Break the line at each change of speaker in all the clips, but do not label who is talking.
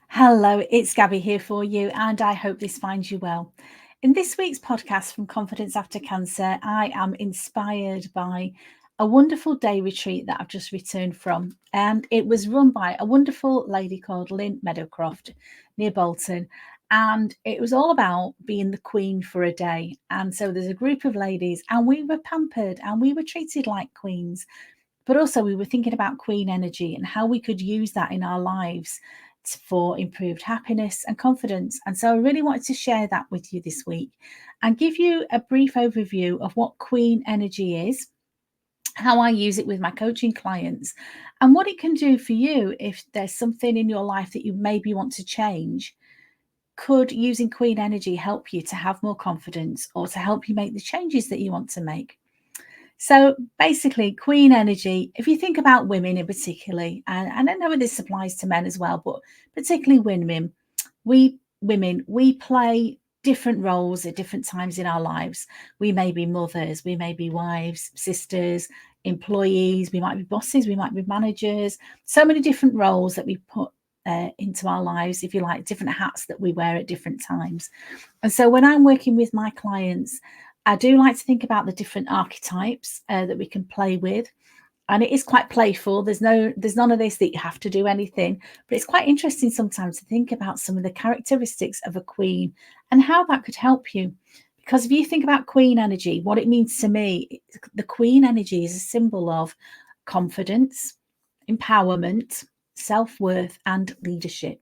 Hello, it's Gabby here for you, and I hope this finds you well. In this week's podcast from Confidence After Cancer, I am inspired by a wonderful day retreat that I've just returned from, and it was run by a wonderful lady called Lynn Meadowcroft near Bolton. And it was all about being the queen for a day. And so there's a group of ladies, and we were pampered and we were treated like queens, but also we were thinking about queen energy and how we could use that in our lives for improved happiness and confidence. And so I really wanted to share that with you this week and give you a brief overview of what queen energy is, how I use it with my coaching clients, and what it can do for you if there's something in your life that you maybe want to change. Could using queen energy help you to have more confidence or to help you make the changes that you want to make? So basically, queen energy, if you think about women in particularly, and I know this applies to men as well, but particularly women, we play different roles at different times in our lives. We may be mothers, we may be wives, sisters, employees, we might be bosses, we might be managers, so many different roles that we put into our lives, if you like, different hats that we wear at different times. And so when I'm working with my clients, I do like to think about the different archetypes that we can play with. And it is quite playful. There's none of this that you have to do anything, but it's quite interesting sometimes to think about some of the characteristics of a queen and how that could help you. Because if you think about queen energy, what it means to me, the queen energy is a symbol of confidence, empowerment, self-worth, and leadership.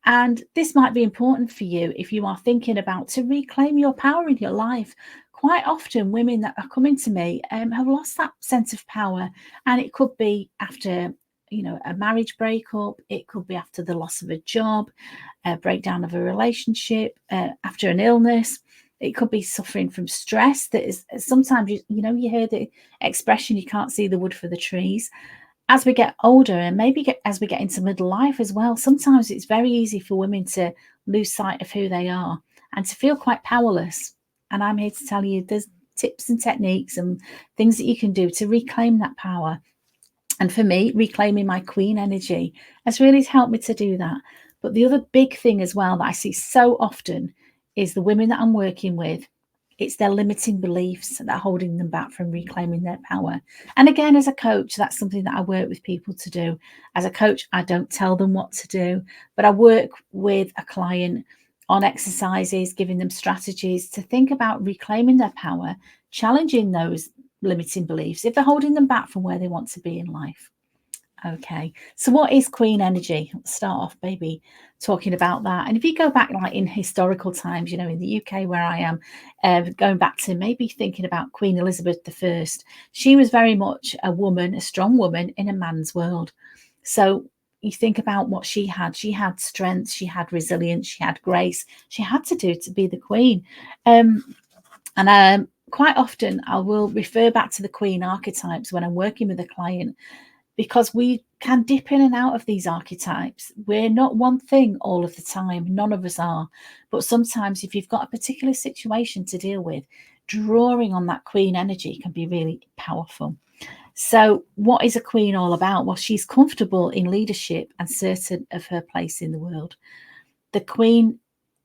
And this might be important for you if you are thinking about to reclaim your power in your life. Quite often, women that are coming to me have lost that sense of power, and it could be after a marriage breakup, it could be after the loss of a job, a breakdown of a relationship, after an illness. It could be suffering from stress. That is sometimes you hear the expression, you can't see the wood for the trees. As we get older, and as we get into middle life as well, sometimes it's very easy for women to lose sight of who they are and to feel quite powerless. And I'm here to tell you there's tips and techniques and things that you can do to reclaim that power. And for me, reclaiming my queen energy has really helped me to do that. But the other big thing as well that I see so often is the women that I'm working with, it's their limiting beliefs that are holding them back from reclaiming their power. And again, as a coach, that's something that I work with people to do. As a coach, I don't tell them what to do, but I work with a client on exercises, giving them strategies to think about reclaiming their power, challenging those limiting beliefs if they're holding them back from where they want to be in life. Okay, so what is queen energy? Let's start off maybe talking about that. And if you go back like in historical times, in the UK where I am, going back to maybe thinking about Queen Elizabeth I, she was very much a woman, a strong woman in a man's world. So you think about what she had. She had strength, she had resilience, she had grace. She had to do to be the queen. And quite often I will refer back to the queen archetypes when I'm working with a client, because we can dip in and out of these archetypes. We're not one thing all of the time. None of us are. But sometimes if you've got a particular situation to deal with, drawing on that queen energy can be really powerful. So what is a queen all about? Well, she's comfortable in leadership and certain of her place in the world. The queen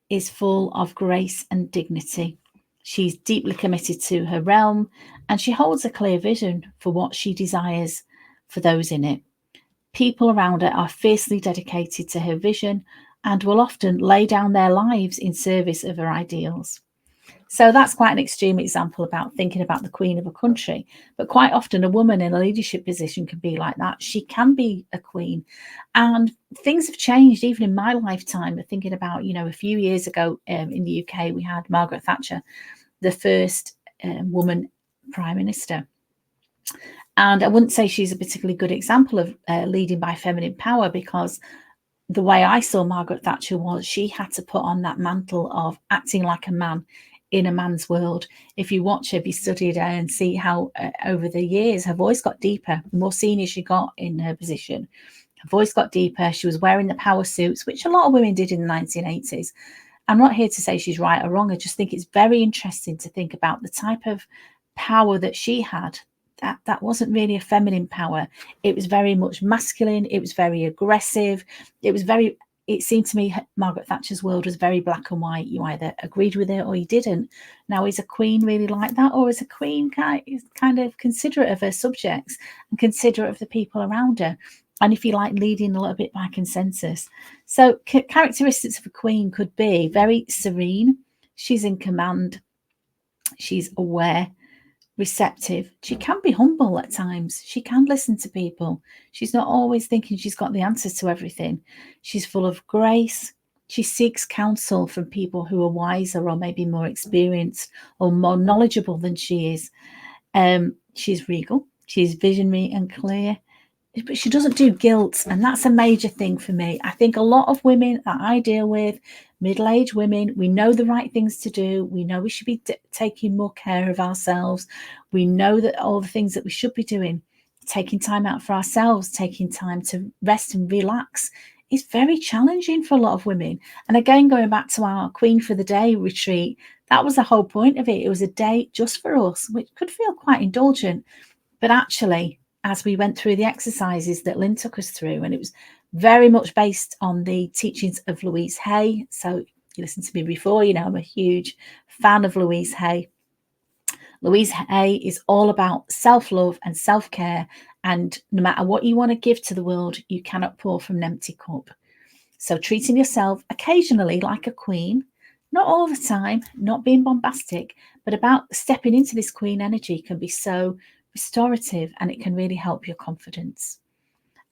is full of grace and dignity. She's deeply committed to her realm, and she holds a clear vision for what she desires for those in it. People around her are fiercely dedicated to her vision and will often lay down their lives in service of her ideals. So that's quite an extreme example about thinking about the queen of a country. But quite often, a woman in a leadership position can be like that. She can be a queen. And things have changed even in my lifetime. Thinking about, a few years ago in the UK, we had Margaret Thatcher, the first woman prime minister. And I wouldn't say she's a particularly good example of leading by feminine power, because the way I saw Margaret Thatcher was she had to put on that mantle of acting like a man in a man's world. If you watch her, if you studied her and see how over the years her voice got deeper, the more senior she got in her position, her voice got deeper. She was wearing the power suits, which a lot of women did in the 1980s. I'm not here to say she's right or wrong. I just think it's very interesting to think about the type of power that she had. That wasn't really a feminine power. It was very much masculine. It was very aggressive. It it seemed to me Margaret Thatcher's world was very black and white. You either agreed with it or you didn't. Now, is a queen really like that, or is a queen kind of considerate of her subjects and considerate of the people around her? And if you like, leading a little bit by consensus. So characteristics of a queen could be very serene. She's in command. She's aware, receptive. She can be humble at times. She can listen to people. She's not always thinking she's got the answers to everything. She's full of grace. She seeks counsel from people who are wiser or maybe more experienced or more knowledgeable than she is. She's regal. She's visionary and clear. But she doesn't do guilt, and that's a major thing for me. I think a lot of women that I deal with, middle-aged women, we know the right things to do. We know we should be taking more care of ourselves. We know that all the things that we should be doing, taking time out for ourselves, taking time to rest and relax, is very challenging for a lot of women. And again, going back to our Queen for the Day retreat, that was the whole point of it. It was a day just for us, which could feel quite indulgent, but actually, as we went through the exercises that Lynn took us through, and it was very much based on the teachings of Louise Hay. So you listened to me before, you know, I'm a huge fan of Louise Hay. Louise Hay is all about self-love and self-care. And no matter what you want to give to the world, you cannot pour from an empty cup. So treating yourself occasionally like a queen, not all the time, not being bombastic, but about stepping into this queen energy can be so restorative, and it can really help your confidence.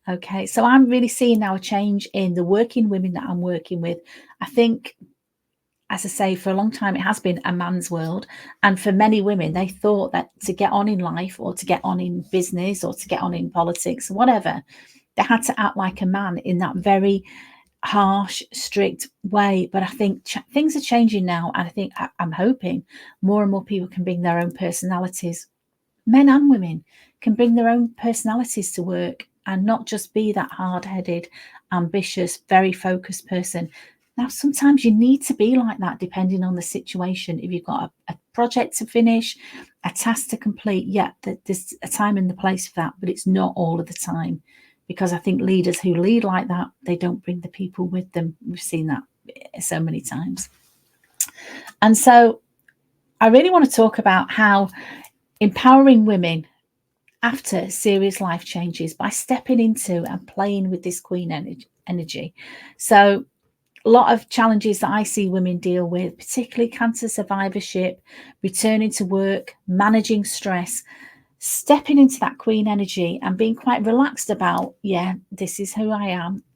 Okay, so I'm really seeing now a change in the working women that I'm working with. I think, as I say, for a long time it has been a man's world, and for many women they thought that to get on in life or to get on in business or to get on in politics or whatever, they had to act like a man in that very harsh, strict way. But I think things are changing now, and I think I'm hoping more and more people can bring their own personalities. Men and women can bring their own personalities to work and not just be that hard-headed, ambitious, very focused person. Now, sometimes you need to be like that depending on the situation. If you've got a project to finish, a task to complete, yeah, there's a time and the place for that, but it's not all of the time. Because I think leaders who lead like that, they don't bring the people with them. We've seen that so many times. And so I really want to talk about how empowering women after serious life changes by stepping into and playing with this queen energy. So a lot of challenges that I see women deal with, particularly cancer survivorship, returning to work, managing stress, stepping into that queen energy and being quite relaxed about, yeah, this is who I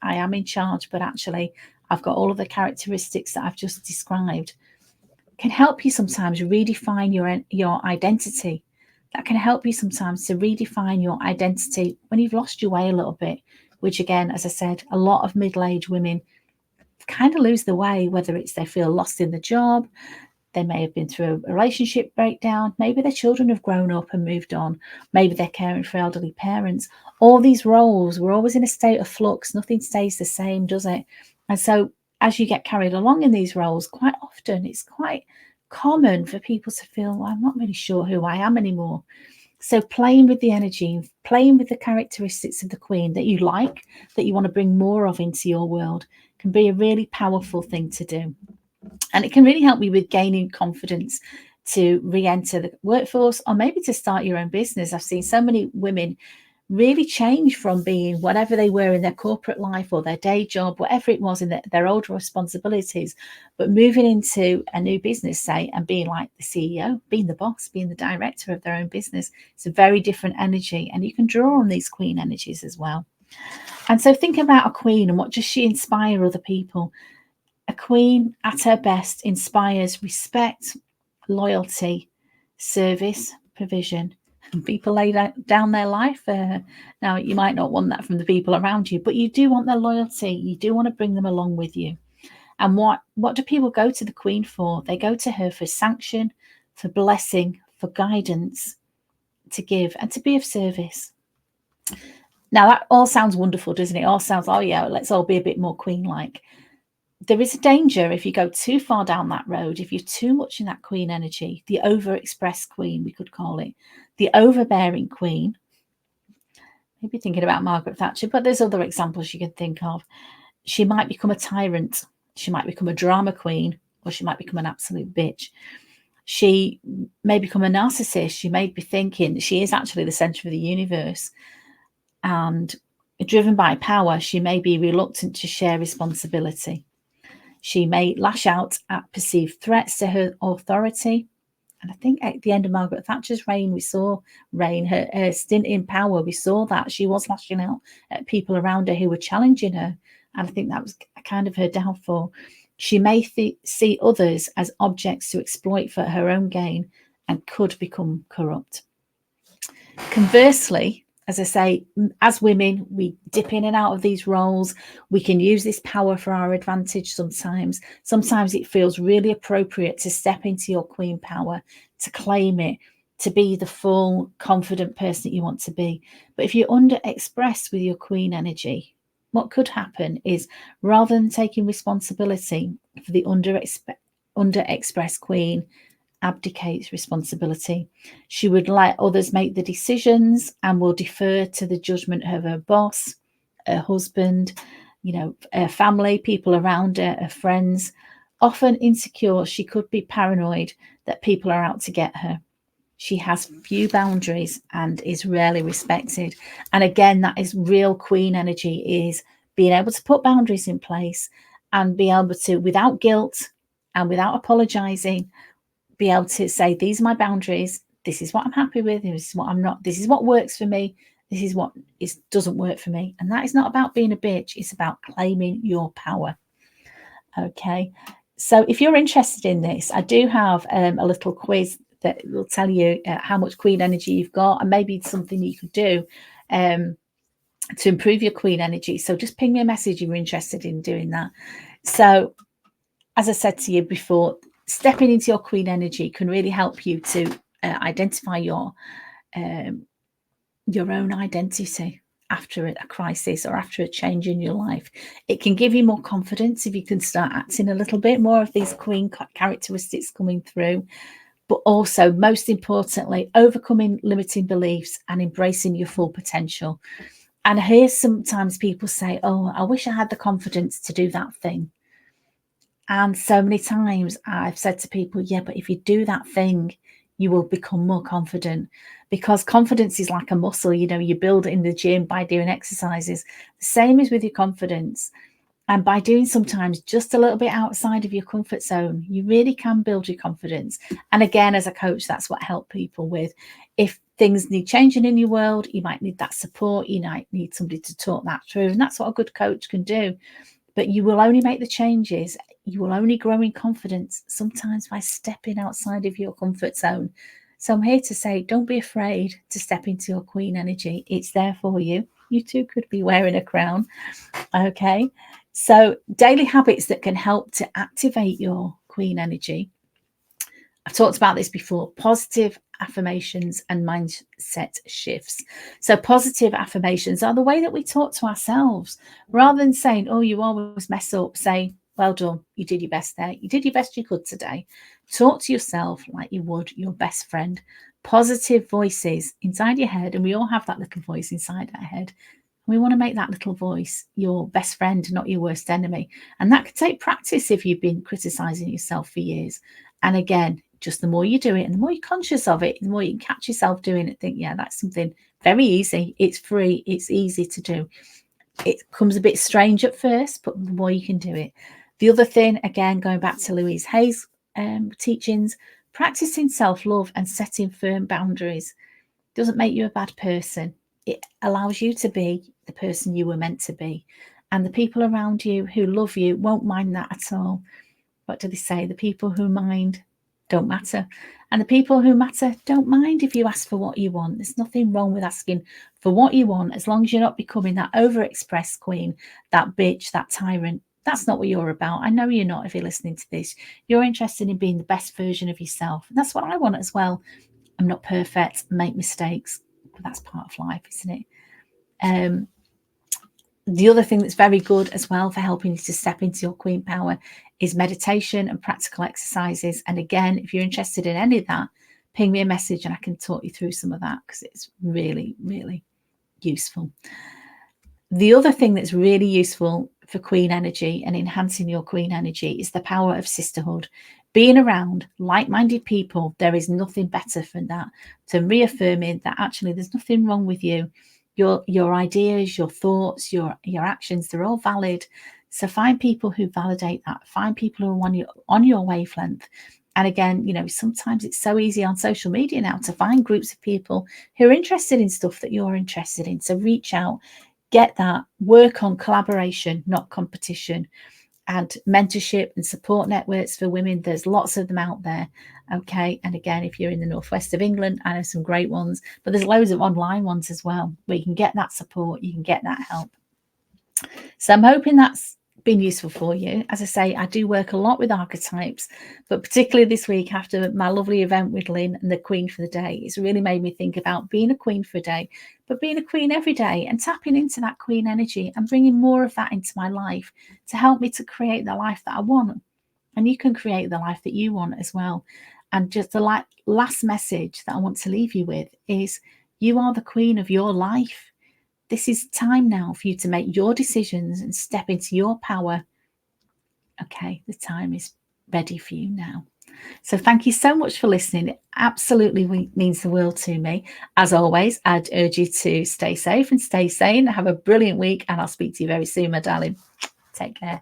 am in charge, but actually I've got all of the characteristics that I've just described, can help you sometimes redefine your identity. That can help you sometimes to redefine your identity when you've lost your way a little bit, which again, as I said, a lot of middle-aged women kind of lose the way, whether it's they feel lost in the job, they may have been through a relationship breakdown, maybe their children have grown up and moved on, maybe they're caring for elderly parents. All these roles, we're always in a state of flux. Nothing stays the same, does it? And so as you get carried along in these roles, quite often it's quite common for people to feel, well, I'm not really sure who I am anymore. So playing with the energy, playing with the characteristics of the queen that you like, that you want to bring more of into your world, can be a really powerful thing to do. And it can really help you with gaining confidence to re-enter the workforce or maybe to start your own business. I've seen so many women really change from being whatever they were in their corporate life or their day job, whatever it was in their old responsibilities, but moving into a new business, say, and being like the CEO, being the boss, being the director of their own business. It's a very different energy, and you can draw on these queen energies as well. And so think about a queen and what does she inspire other people? A queen at her best inspires respect, loyalty, service, provision. And people lay down their life for her. Now, you might not want that from the people around you, but you do want their loyalty. You do want to bring them along with you. And what do people go to the queen for? They go to her for sanction, for blessing, for guidance, to give and to be of service. Now, that all sounds wonderful, doesn't it? It all sounds, oh yeah, let's all be a bit more queen-like. There is a danger if you go too far down that road, if you're too much in that queen energy, the overexpressed queen, we could call it, the overbearing queen. Maybe thinking about Margaret Thatcher, but there's other examples you can think of. She might become a tyrant. She might become a drama queen, or she might become an absolute bitch. She may become a narcissist. She may be thinking she is actually the center of the universe. And driven by power, she may be reluctant to share responsibility. She may lash out at perceived threats to her authority. And I think at the end of Margaret Thatcher's reign, we saw her stint in power. We saw that she was lashing out at people around her who were challenging her. And I think that was kind of her downfall. She may see others as objects to exploit for her own gain and could become corrupt. Conversely, as I say, as women, we dip in and out of these roles. We can use this power for our advantage sometimes. Sometimes it feels really appropriate to step into your queen power, to claim it, to be the full, confident person that you want to be. But if you're underexpressed with your queen energy, what could happen is, rather than taking responsibility for the underexpressed queen, abdicates responsibility. She would let others make the decisions and will defer to the judgment of her boss, her husband, her family, people around her, her friends. Often insecure, she could be paranoid that people are out to get her. She has few boundaries and is rarely respected. And again, that is real queen energy, is being able to put boundaries in place and be able to, without guilt and without apologizing, be able to say, these are my boundaries. This is what I'm happy with. This is what I'm not. This is what works for me. This is what doesn't work for me. And that is not about being a bitch. It's about claiming your power. Okay. So if you're interested in this, I do have a little quiz that will tell you how much queen energy you've got, and maybe it's something you could do to improve your queen energy. So just ping me a message if you're interested in doing that. So as I said to you before, stepping into your queen energy can really help you to identify your own identity after a crisis or after a change in your life. It can give you more confidence if you can start acting a little bit more of these queen characteristics coming through. But also, most importantly, overcoming limiting beliefs and embracing your full potential. And here sometimes people say, oh, I wish I had the confidence to do that thing. And so many times I've said to people, yeah, but if you do that thing, you will become more confident, because confidence is like a muscle. You build it in the gym by doing exercises. The same is with your confidence. And by doing sometimes just a little bit outside of your comfort zone, you really can build your confidence. And again, as a coach, that's what I help people with. If things need changing in your world, you might need that support. You might need somebody to talk that through. And that's what a good coach can do. But you will only make the changes. You will only grow in confidence sometimes by stepping outside of your comfort zone. So I'm here to say, don't be afraid to step into your queen energy. It's there for you. You too could be wearing a crown. Okay. So daily habits that can help to activate your queen energy. I've talked about this before: positive affirmations and mindset shifts. So positive affirmations are the way that we talk to ourselves. Rather than saying, oh, you always mess up, say, well done, you did your best there. You did your best you could today. Talk to yourself like you would your best friend. Positive voices inside your head, and we all have that little voice inside our head. We want to make that little voice your best friend, not your worst enemy. And that could take practice if you've been criticizing yourself for years. And again, just the more you do it and the more you're conscious of it, the more you can catch yourself doing it, think, yeah, that's something very easy. It's free. It's easy to do. It comes a bit strange at first, but the more you can do it. The other thing, again, going back to Louise Hay's teachings, practicing self-love and setting firm boundaries doesn't make you a bad person. It allows you to be the person you were meant to be. And the people around you who love you won't mind that at all. What do they say? The people who mind don't matter. And the people who matter don't mind if you ask for what you want. There's nothing wrong with asking for what you want, as long as you're not becoming that overexpressed queen, that bitch, that tyrant. That's not what you're about. I know you're not if you're listening to this. You're interested in being the best version of yourself. And that's what I want as well. I'm not perfect, make mistakes, but that's part of life, isn't it? The other thing that's very good as well for helping you to step into your queen power is meditation and practical exercises. And again, if you're interested in any of that, ping me a message and I can talk you through some of that, because it's really, really useful. The other thing that's really useful for queen energy and enhancing your queen energy is the power of sisterhood. Being around like-minded people, there is nothing better than that, to reaffirming that actually there's nothing wrong with you. Your ideas, your thoughts, your actions, they're all valid. So find people who validate that. Find people who are on your wavelength. And again, you know, sometimes it's so easy on social media now to find groups of people who are interested in stuff that you're interested in. So reach out, get that, work on collaboration, not competition, and mentorship and support networks for women. There's lots of them out there. Okay. And again, if you're in the northwest of England, I know some great ones, but there's loads of online ones as well where you can get that support, you can get that help. So I'm hoping that's been useful for you. As I say, I do work a lot with archetypes, but particularly this week after my lovely event with Lynn and the Queen for the Day, it's really made me think about being a queen for a day, but being a queen every day and tapping into that queen energy and bringing more of that into my life to help me to create the life that I want. And you can create the life that you want as well. And just the last message that I want to leave you with is you are the queen of your life. This is time now for you to make your decisions and step into your power. Okay, the time is ready for you now. So thank you so much for listening. It absolutely means the world to me. As always, I'd urge you to stay safe and stay sane. Have a brilliant week, and I'll speak to you very soon, my darling. Take care.